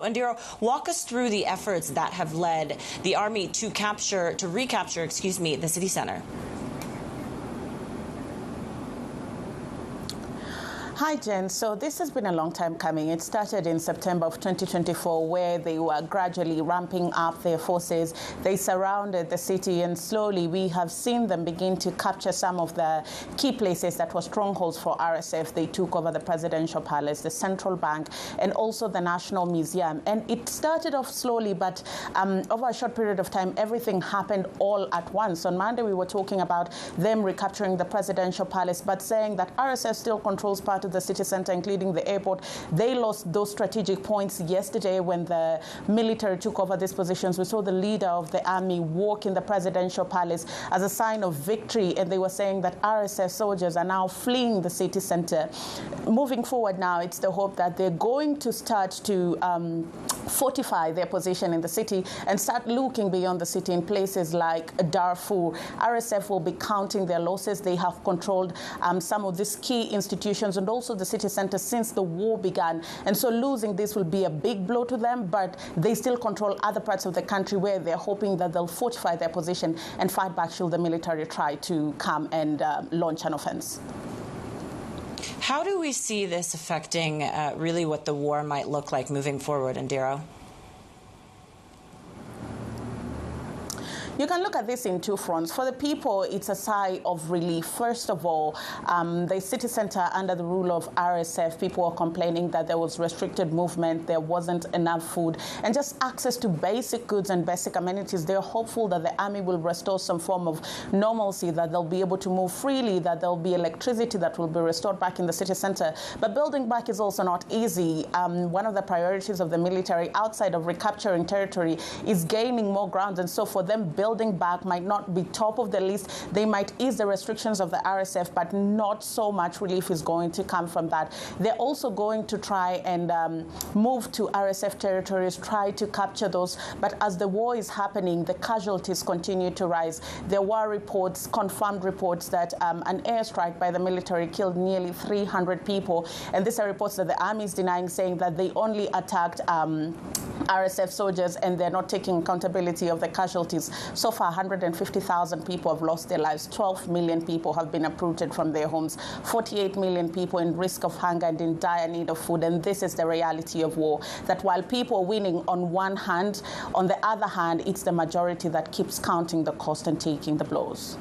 Ondiro, walk us through the efforts that have led the army to recapture, the city center. Hi, Jen. So this has been a long time coming. It started in September of 2024, where they were gradually ramping up their forces. They surrounded the city, and slowly we have seen them begin to capture some of the key places that were strongholds for RSF. They took over the presidential palace, the central bank, and also the National Museum. And it started off slowly, but over a short period of time, everything happened all at once. On Monday, we were talking about them recapturing the presidential palace, but saying that RSF still controls part of the city center, including the airport. They lost those strategic points yesterday when the military took over these positions. We saw the leader of the army walk in the presidential palace as a sign of victory, and they were saying that RSF soldiers are now fleeing the city center. Moving forward now, it's the hope that they're going to start to fortify their position in the city and start looking beyond the city in places like Darfur. RSF will be counting their losses. They have controlled some of these key institutions and also the city center since the war began. And so losing this will be a big blow to them, but they still control other parts of the country where they're hoping that they'll fortify their position and fight back should the military try to come and launch an offense. How do we see this affecting really what the war might look like moving forward, Ondiro? You can look at this in two fronts. For the people, it's a sigh of relief. First of all, the city center under the rule of RSF, people were complaining that there was restricted movement, there wasn't enough food, and just access to basic goods and basic amenities. They're hopeful that the army will restore some form of normalcy, that they'll be able to move freely, that there'll be electricity that will be restored back in the city center. But building back is also not easy. One of the priorities of the military outside of recapturing territory is gaining more ground, and so for them, building back might not be top of the list. They might ease the restrictions of the RSF, but not so much relief is going to come from that. They're also going to try and move to RSF territories, try to capture those. But as the war is happening, the casualties continue to rise. There were reports, confirmed reports, that an airstrike by the military killed nearly 300 people. And these are reports that the army is denying, saying that they only attacked RSF soldiers and they're not taking accountability of the casualties. So far, 150,000 people have lost their lives. 12 million people have been uprooted from their homes. 48 million people in risk of hunger and in dire need of food. And this is the reality of war, that while people are winning on one hand, on the other hand, it's the majority that keeps counting the cost and taking the blows.